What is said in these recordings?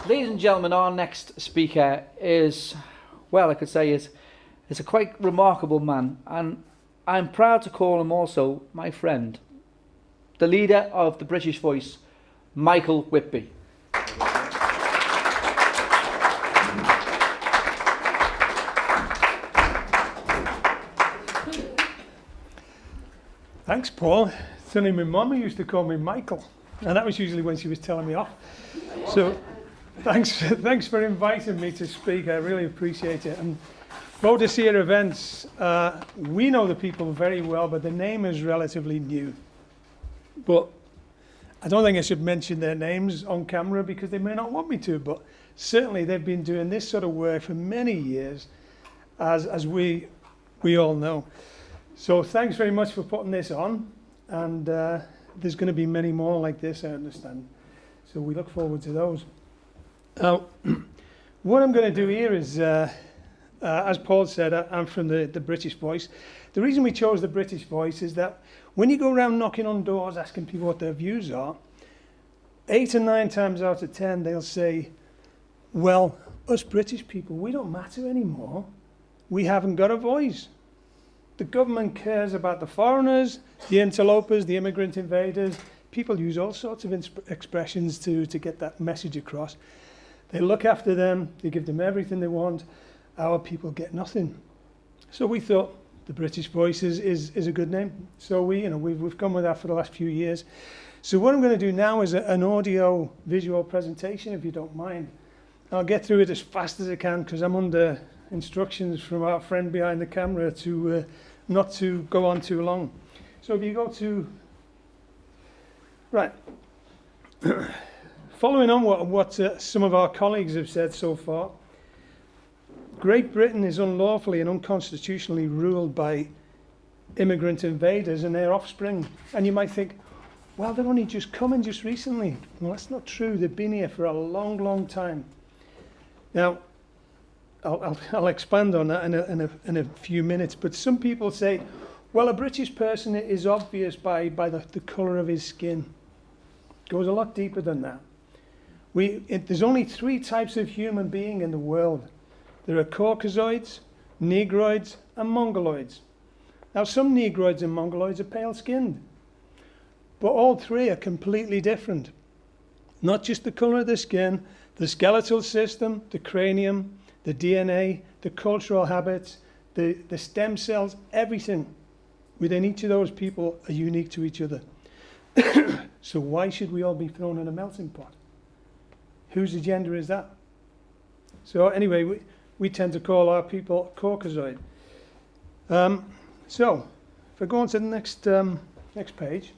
Ladies and gentlemen, our next speaker is, well, I could say is a quite remarkable man, and I'm proud to call him also my friend, the leader of the British Voice, Michael Whitby. Thanks, Paul. It's only my mum who used to call me Michael, and that was usually when she was telling me off. So thanks for inviting me to speak. I really appreciate it. And Boadicea events, we know the people very well, but the name is relatively new. But I don't think I should mention their names on camera because they may not want me to, but certainly they've been doing this sort of work for many years, as we all know. So thanks very much for putting this on, and there's going to be many more like this, I understand. So we look forward to those. Now, what I'm going to do here is, as Paul said, I'm from the British Voice. The reason we chose the British Voice is that when you go around knocking on doors asking people what their views are, 8 or 9 times out of 10 they'll say, well, us British people, we don't matter anymore. We haven't got a voice. The government cares about the foreigners, the interlopers, the immigrant invaders. People use all sorts of expressions to get that message across. They look after them, they give them everything they want. Our people get nothing. So we thought the British Voice is a good name. So we've gone with that for the last few years. So what I'm going to do now is an audio visual presentation, if you don't mind. I'll get through it as fast as I can because I'm under instructions from our friend behind the camera to not to go on too long. So if you go to, right, following on what some of our colleagues have said so far, Great Britain is unlawfully and unconstitutionally ruled by immigrant invaders and their offspring. And you might think, well, they're only just coming just recently. Well, that's not true. They've been here for a long, long time. Now, I'll expand on that in a few minutes, but some people say, well, a British person is obvious by the colour of his skin. It goes a lot deeper than that. There's only 3 types of human being in the world. There are Caucasoids, Negroids, and Mongoloids. Now, some Negroids and Mongoloids are pale-skinned, but all 3 are completely different. Not just the colour of the skin, the skeletal system, the cranium, the DNA, the cultural habits, the stem cells, everything within each of those people are unique to each other. So why should we all be thrown in a melting pot? Whose agenda is that? So anyway, we tend to call our people Caucasoid. So if I go on to the next page.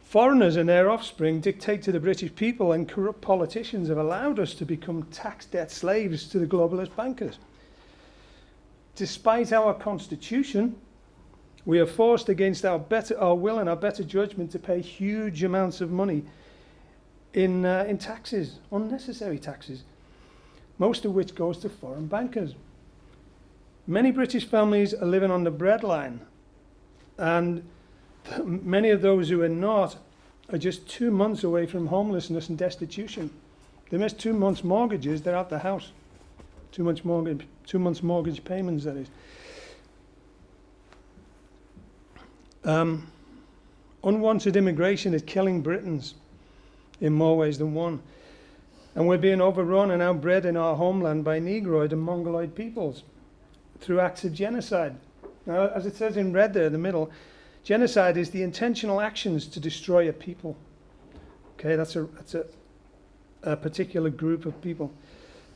Foreigners and their offspring dictate to the British people, and corrupt politicians have allowed us to become tax debt slaves to the globalist bankers. Despite our constitution, we are forced against our will and our better judgment to pay huge amounts of money in taxes, unnecessary taxes, most of which goes to foreign bankers. Many British families are living on the breadline, and many of those who are not are just 2 months away from homelessness and destitution. They miss 2 months' mortgages, they're out the house. 2 months mortgage payments, that is. Unwanted immigration is killing Britons in more ways than one. And we're being overrun and outbred in our homeland by Negroid and Mongoloid peoples through acts of genocide. Now, as it says in red there in the middle, genocide is the intentional actions to destroy a people. Okay, that's a particular group of people.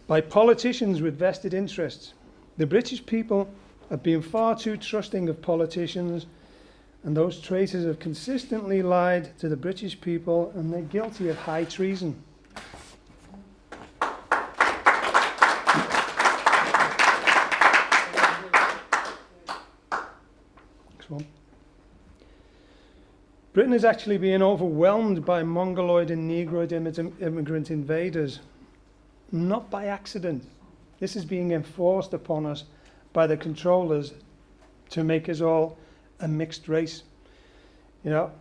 By politicians with vested interests. The British people have been far too trusting of politicians, and those traitors have consistently lied to the British people, and they're guilty of high treason. Next one. Britain is actually being overwhelmed by Mongoloid and Negroid immigrant invaders, not by accident. This is being enforced upon us by the controllers to make us all a mixed race. You know,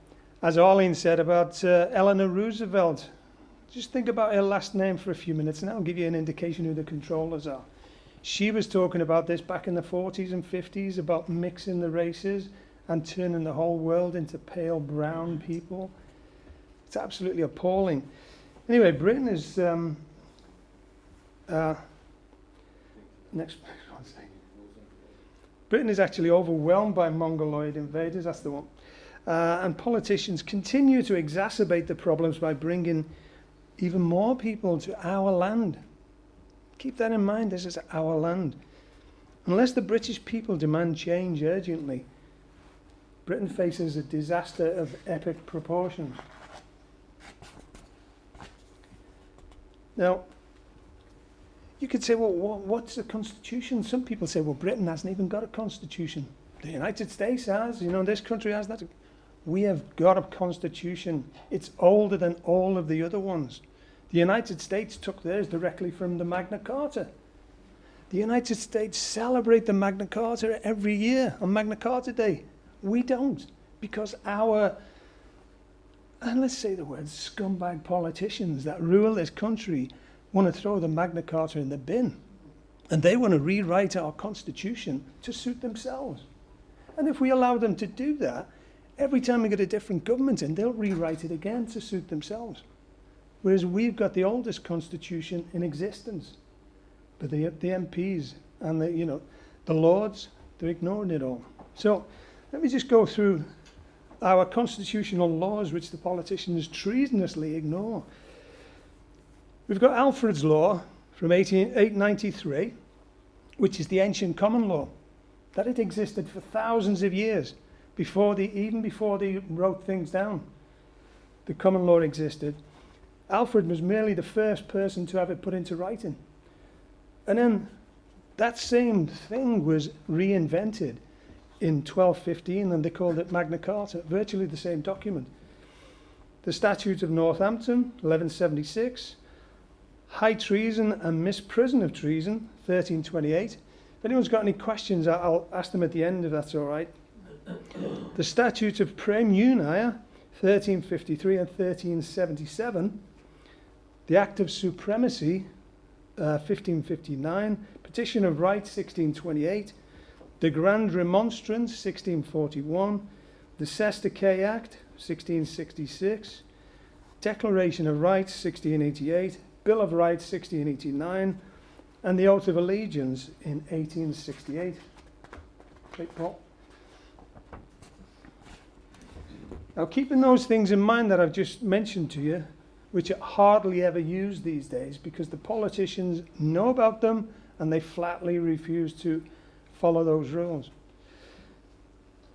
as Arlene said about Eleanor Roosevelt, Just think about her last name for a few minutes and that'll give you an indication who the controllers are. She was talking about this back in the 40s and 50s, about mixing the races and turning the whole world into pale brown people. It's absolutely appalling. Anyway, Britain is... Britain is actually overwhelmed by Mongoloid invaders, that's the one. And politicians continue to exacerbate the problems by bringing even more people to our land. Keep that in mind, this is our land. Unless the British people demand change urgently, Britain faces a disaster of epic proportions. Now, you could say, well, what's a constitution? Some people say, well, Britain hasn't even got a constitution. The United States has, this country has that. We have got a constitution. It's older than all of the other ones. The United States took theirs directly from the Magna Carta. The United States celebrate the Magna Carta every year on Magna Carta Day. We don't, because and let's say the word, scumbag politicians that rule this country want to throw the Magna Carta in the bin. And they want to rewrite our constitution to suit themselves. And if we allow them to do that, every time we get a different government in, they'll rewrite it again to suit themselves. Whereas we've got the oldest constitution in existence. But the MPs and the Lords, they're ignoring it all. So let me just go through our constitutional laws, which the politicians treasonously ignore. We've got Alfred's Law from 893, which is the ancient common law. That it existed for thousands of years, even before they wrote things down. The common law existed. Alfred was merely the first person to have it put into writing. And then that same thing was reinvented in 1215, and they called it Magna Carta, virtually the same document. The Statute of Northampton, 1176, High Treason and Misprision of Treason, 1328. If anyone's got any questions, I'll ask them at the end, if that's all right. The Statute of Praemunire, 1353 and 1377. The Act of Supremacy, 1559. Petition of Rights, 1628. The Grand Remonstrance, 1641. The Sestacay Act, 1666. Declaration of Rights, 1688. Bill of Rights, 1689. And the Oath of Allegiance in 1868. Great, Paul. Now, keeping those things in mind that I've just mentioned to you, which are hardly ever used these days because the politicians know about them and they flatly refuse to follow those rules.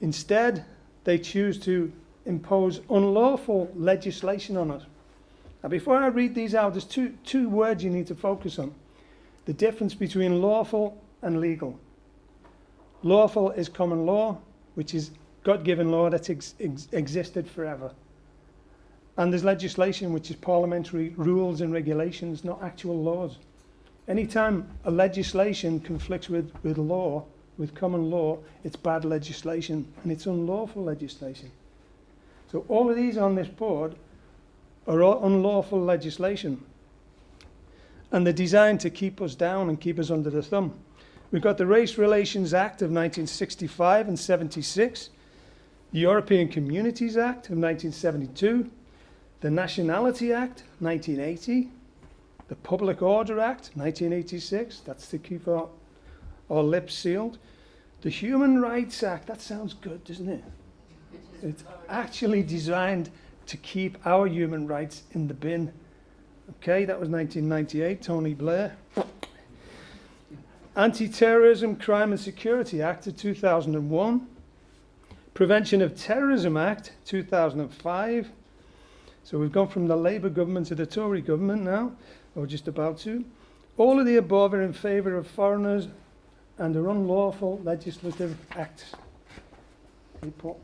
Instead, they choose to impose unlawful legislation on us. Now, before I read these out, there's two words you need to focus on. The difference between lawful and legal. Lawful is common law, which is God-given law that's existed forever. And there's legislation, which is parliamentary rules and regulations, not actual laws. Anytime a legislation conflicts with law, with common law, it's bad legislation, and it's unlawful legislation. So all of these on this board are all unlawful legislation. And they're designed to keep us down and keep us under the thumb. We've got the Race Relations Act of 1965 and 76, the European Communities Act of 1972, the Nationality Act, 1980, the Public Order Act, 1986, that's to keep our lips sealed. The Human Rights Act, that sounds good, doesn't it? It's actually designed to keep our human rights in the bin. Okay, that was 1998, Tony Blair. Anti-Terrorism, Crime and Security Act of 2001. Prevention of Terrorism Act, 2005. So we've gone from the Labour government to the Tory government now, or just about to. All of the above are in favour of foreigners and are unlawful legislative acts. Okay, Paul.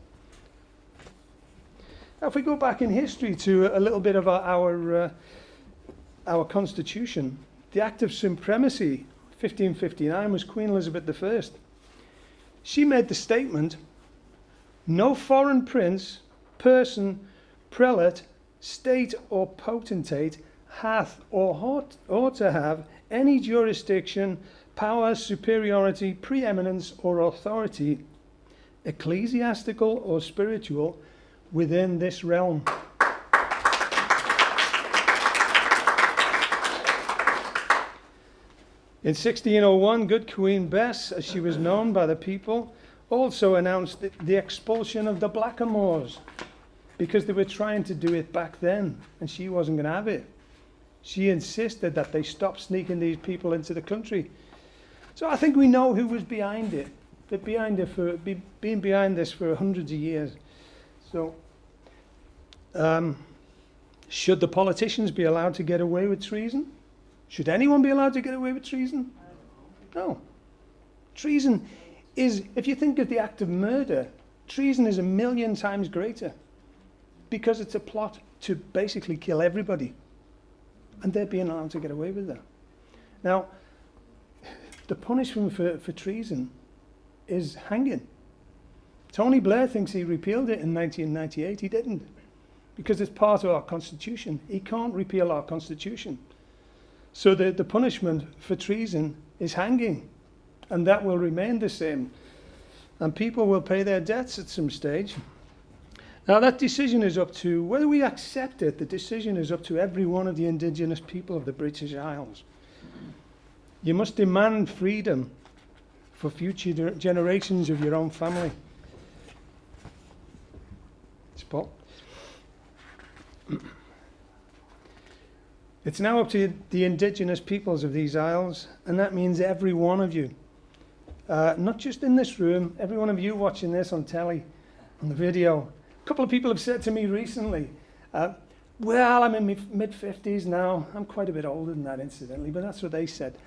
Now, if we go back in history to a little bit of our constitution, the Act of Supremacy, 1559, was Queen Elizabeth I. She made the statement, no foreign prince, person, prelate, state or potentate hath or ought to have any jurisdiction, power, superiority, preeminence, or authority, ecclesiastical or spiritual, within this realm. In 1601, Good Queen Bess, as she was known by the people, also announced the expulsion of the blackamoors, because they were trying to do it back then, and she wasn't going to have it. She insisted that they stop sneaking these people into the country. So I think we know who was behind it. They've been behind this for hundreds of years. So, should the politicians be allowed to get away with treason? Should anyone be allowed to get away with treason? No. Treason is, if you think of the act of murder, treason is 1,000,000 times greater, because it's a plot to basically kill everybody. And they're being allowed to get away with that. Now, the punishment for treason is hanging. Tony Blair thinks he repealed it in 1998. He didn't, because it's part of our Constitution. He can't repeal our Constitution. So the punishment for treason is hanging, and that will remain the same. And people will pay their debts at some stage. Now that decision is up to, whether we accept it, the decision is up to every one of the indigenous people of the British Isles. You must demand freedom for future generations of your own family. Spot. It's now up to the indigenous peoples of these isles, and that means every one of you. Not just in this room, every one of you watching this on telly, on the video. A couple of people have said to me recently, well, I'm in my mid-50s now. I'm quite a bit older than that, incidentally, but that's what they said.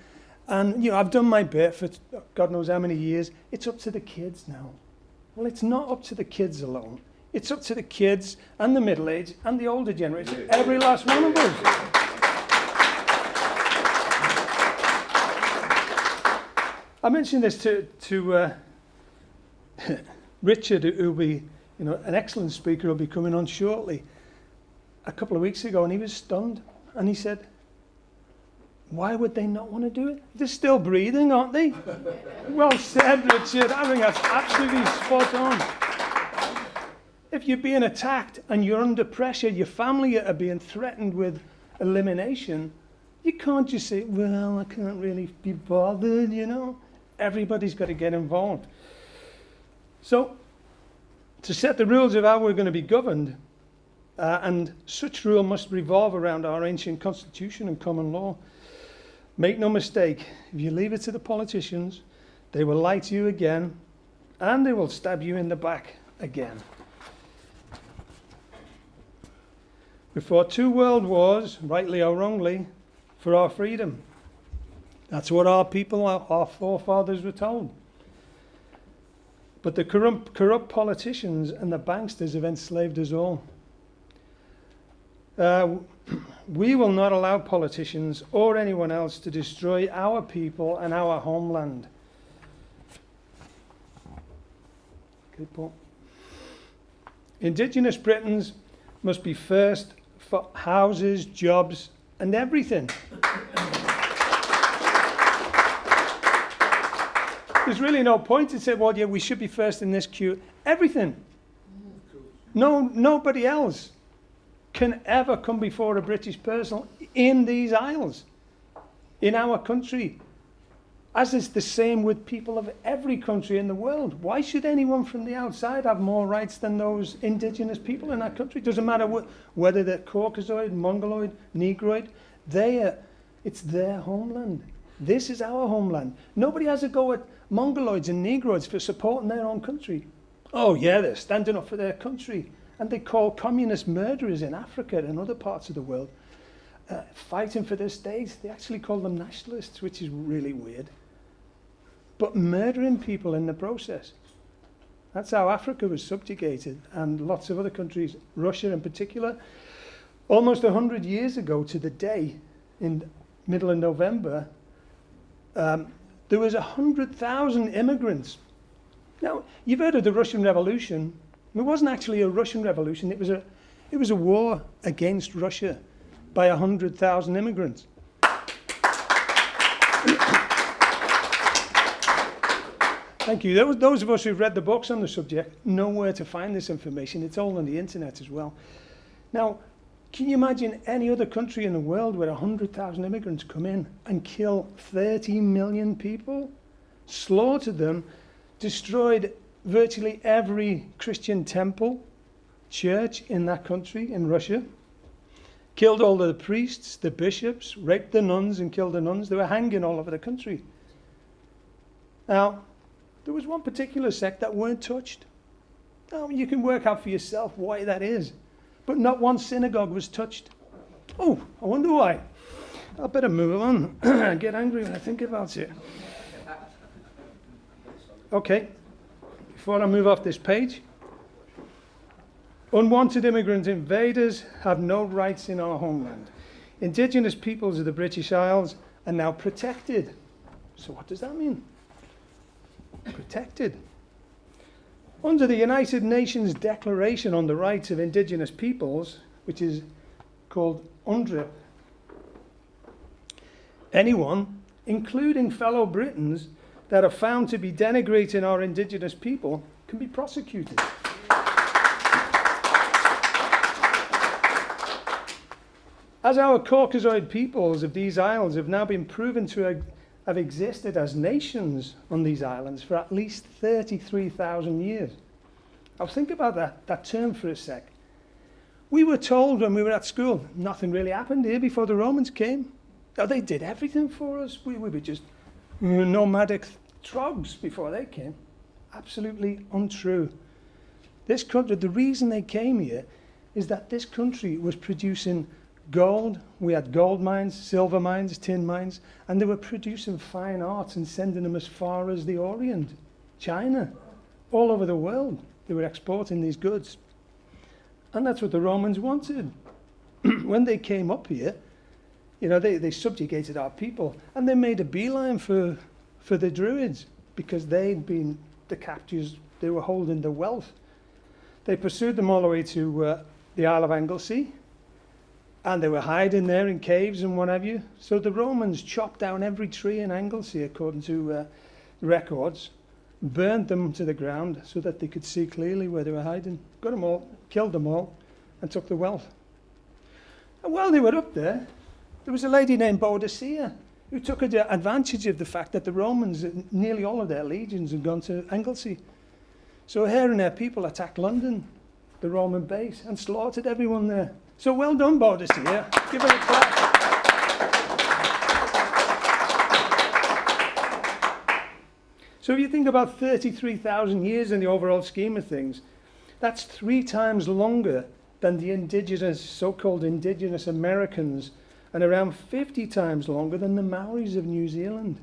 And, I've done my bit for God knows how many years. It's up to the kids now. Well, it's not up to the kids alone. It's up to the kids and the middle-aged and the older generation, every last one of us. I mentioned this to Richard, who will be, an excellent speaker, will be coming on shortly, a couple of weeks ago, and he was stunned. And he said, why would they not want to do it? They're still breathing, aren't they? Well said, Richard. I think that's absolutely spot on. If you're being attacked and you're under pressure, your family are being threatened with elimination, you can't just say, well, I can't really be bothered, Everybody's got to get involved. So, to set the rules of how we're going to be governed, and such rule must revolve around our ancient constitution and common law. Make no mistake, if you leave it to the politicians, they will lie to you again, and they will stab you in the back again. We fought 2 world wars, rightly or wrongly, for our freedom. That's what our people, our forefathers were told. But the corrupt politicians and the banksters have enslaved us all. We will not allow politicians or anyone else to destroy our people and our homeland. Good point. Indigenous Britons must be first for houses, jobs, and everything. There's really no point to say, well, yeah, we should be first in this queue. Everything. Nobody else can ever come before a British person in these isles, in our country. As is the same with people of every country in the world. Why should anyone from the outside have more rights than those indigenous people in our country? It doesn't matter whether they're Caucasoid, Mongoloid, Negroid. It's their homeland. This is our homeland. Nobody has a go at Mongoloids and Negroids for supporting their own country. Oh yeah, they're standing up for their country. And they call communist murderers in Africa and other parts of the world fighting for their states. They actually call them nationalists, which is really weird. But murdering people in the process. That's how Africa was subjugated, and lots of other countries, Russia in particular. Almost 100 years ago to the day, in middle of November, there was 100,000 immigrants. Now, you've heard of the Russian Revolution. It wasn't actually a Russian revolution. It was a war against Russia. by 100,000 immigrants. Thank you. Those of us who've read the books on the subject know where to find this information. It's all on the internet as well. Now, can you imagine any other country in the world where 100,000 immigrants come in and kill 30 million people, slaughtered them, destroyed virtually every Christian temple, church in that country, in Russia, killed all the priests, the bishops, raped the nuns and killed the nuns? They were hanging all over the country. Now, there was one particular sect that weren't touched. Now, you can work out for yourself why that is. But not one synagogue was touched. Oh, I wonder why. I better move on. I get angry when I think about it. Okay, before I move off this page. Unwanted immigrant invaders have no rights in our homeland. Indigenous peoples of the British Isles are now protected. So what does that mean? Protected. Under the United Nations Declaration on the Rights of Indigenous Peoples, which is called UNDRIP, anyone, including fellow Britons, that are found to be denigrating our Indigenous people can be prosecuted. As our Caucasoid peoples of these isles have now been proven to have existed as nations on these islands for at least 33,000 years. Now think about that term for a sec. We were told when we were at school, nothing really happened here before the Romans came. Now, they did everything for us. We were just nomadic trogs before they came. Absolutely untrue. This country, the reason they came here is that this country was producing gold. We had gold mines, silver mines, tin mines, and they were producing fine arts and sending them as far as the Orient, China, all over the world. They were exporting these goods. And that's what the Romans wanted. When they came up here, you know, they subjugated our people, and they made a beeline for the Druids because they'd been the captors. They were holding the wealth. They pursued them all the way to the Isle of Anglesey, and they were hiding there in caves and what have you. So the Romans chopped down every tree in Anglesey, according to records, burned them to the ground so that they could see clearly where they were hiding, got them all, killed them all, and took the wealth. And while they were up there, there was a lady named Boadicea who took advantage of the fact that the Romans, nearly all of their legions had gone to Anglesey. So her and her people attacked London, the Roman base, and slaughtered everyone there. So well done, Boadicea. Give her a clap. So if you think about 33,000 years in the overall scheme of things, that's 3 times longer than the indigenous, so-called indigenous Americans, and around 50 times longer than the Maoris of New Zealand.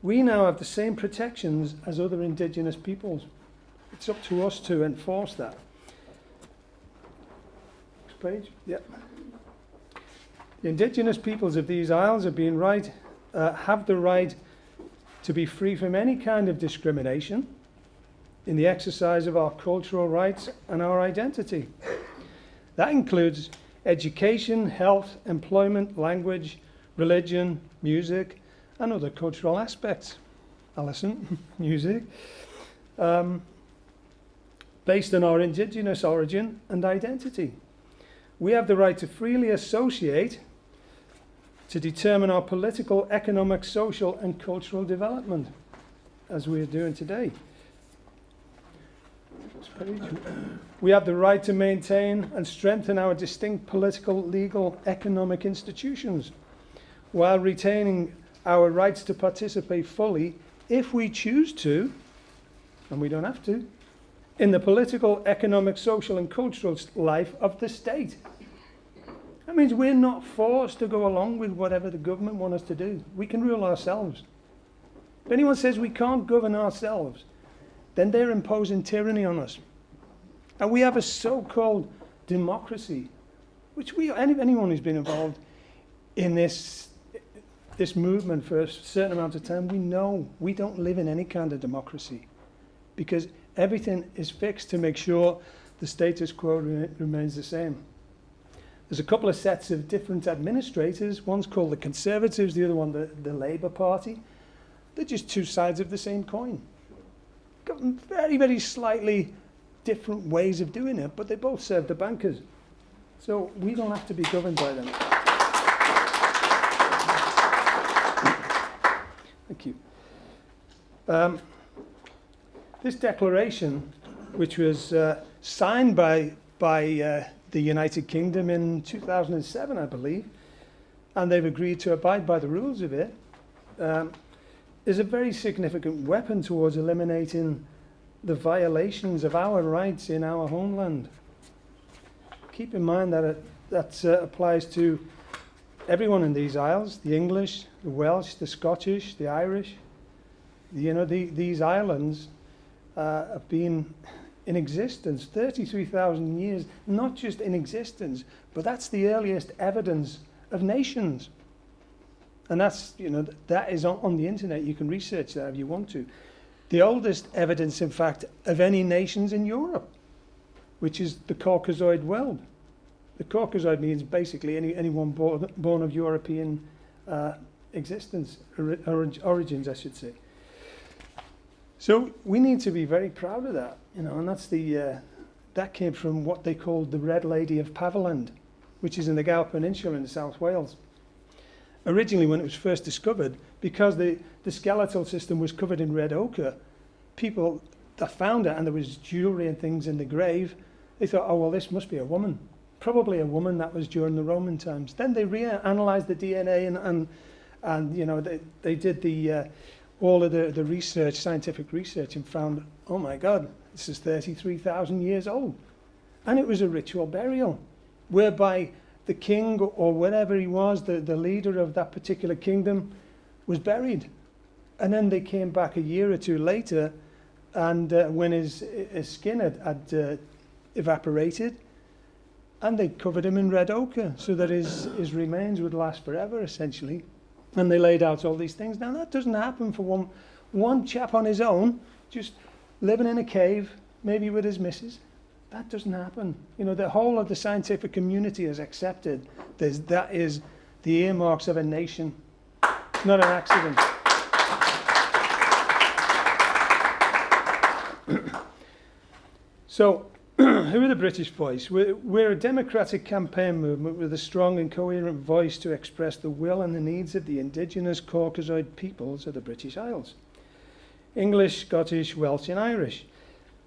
We now have the same protections as other indigenous peoples. It's up to us to enforce that. Next page. Yep. The indigenous peoples of these isles have the right to be free from any kind of discrimination in the exercise of our cultural rights and our identity. That includes education, health, employment, language, religion, music, and other cultural aspects. Alison, music. Based on our indigenous origin and identity. We have the right to freely associate, to determine our political, economic, social, and cultural development, as we are doing today. We have the right to maintain and strengthen our distinct political, legal, economic institutions, while retaining our rights to participate fully, if we choose to, and we don't have to, in the political, economic, social, and cultural life of the state. That means we're not forced to go along with whatever the government wants us to do. We can rule ourselves. If anyone says we can't govern ourselves, then they're imposing tyranny on us. And we have a so-called democracy, which anyone who's been involved in this movement for a certain amount of time, we know we don't live in any kind of democracy, because everything is fixed to make sure the status quo remains the same. There's a couple of sets of different administrators. One's called the Conservatives, the other one the Labour Party. They're just two sides of the same coin. Got very, very slightly different ways of doing it, but they both serve the bankers. So we don't have to be governed by them. Thank you. This declaration, which was signed by the United Kingdom in 2007, I believe, and they've agreed to abide by the rules of it, is a very significant weapon towards eliminating the violations of our rights in our homeland. Keep in mind that that applies to everyone in these isles: the English, the Welsh, the Scottish, the Irish. You know, these islands have been in existence 33,000 years, not just in existence, but that's the earliest evidence of nations. And that's, you know, that is on the internet. You can research that if you want to. The oldest evidence, in fact, of any nations in Europe, which is the Caucasoid world. The Caucasoid means basically anyone born of European existence, origins, I should say. So we need to be very proud of that, you know, and that's that came from what they called the Red Lady of Paviland, which is in the Gower Peninsula in South Wales. Originally, when it was first discovered, because the skeletal system was covered in red ochre, people that found it, and there was jewellery and things in the grave, they thought, oh, well, this must be a woman. Probably a woman that was during the Roman times. Then they reanalyzed the DNA and you know, they did all of the research, scientific research, and found, oh my God, this is 33,000 years old. And it was a ritual burial, whereby the king or whatever he was, the leader of that particular kingdom, was buried. And then they came back a year or two later, and when his skin had evaporated, and they covered him in red ochre so that his remains would last forever, essentially. And they laid out all these things. Now, that doesn't happen for one chap on his own, just living in a cave, maybe with his missus. That doesn't happen. You know, the whole of the scientific community has accepted that is the earmarks of a nation. It's not an accident. So, who are the British Voice? We're a democratic campaign movement with a strong and coherent voice to express the will and the needs of the indigenous Caucasoid peoples of the British Isles. English, Scottish, Welsh and Irish.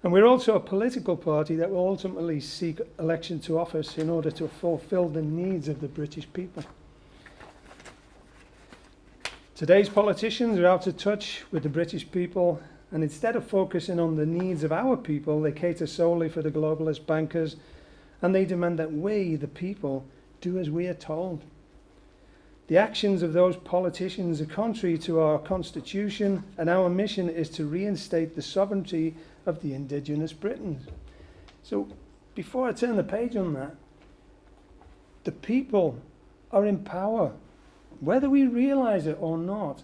And we're also a political party that will ultimately seek election to office in order to fulfil the needs of the British people. Today's politicians are out of touch with the British people, and instead of focusing on the needs of our people, they cater solely for the globalist bankers, and they demand that we, the people, do as we are told. The actions of those politicians are contrary to our constitution, and our mission is to reinstate the sovereignty of the indigenous Britons. So, before I turn the page on that, the people are in power. Whether we realise it or not,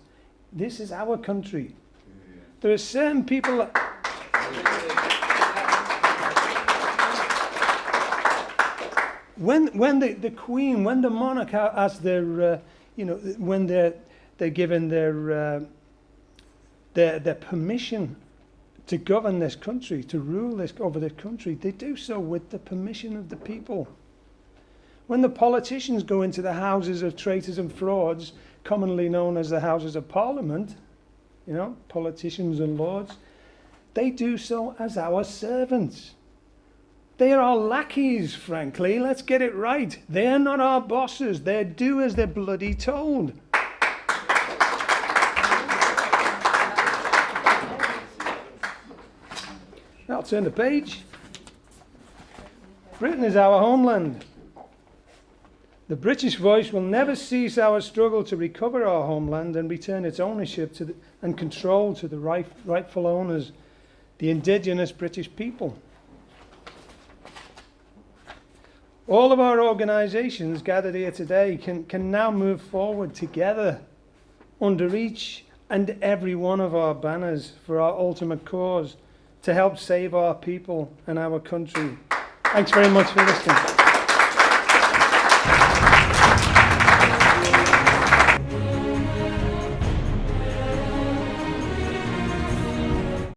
this is our country. There are certain people that when the Queen, when the monarch has their, you know, when they're given their permission to govern this country, to rule over this country, they do so with the permission of the people. When the politicians go into the houses of traitors and frauds, commonly known as the Houses of Parliament, you know, politicians and lords, they do so as our servants. They are our lackeys, frankly. Let's get it right. They're not our bosses. They do as they're bloody told. I'll turn the page. Britain is our homeland. The British Voice will never cease our struggle to recover our homeland and return its ownership and control to the rightful owners, the indigenous British people. All of our organisations gathered here today can now move forward together under each and every one of our banners for our ultimate cause, to help save our people and our country. Thanks very much for listening.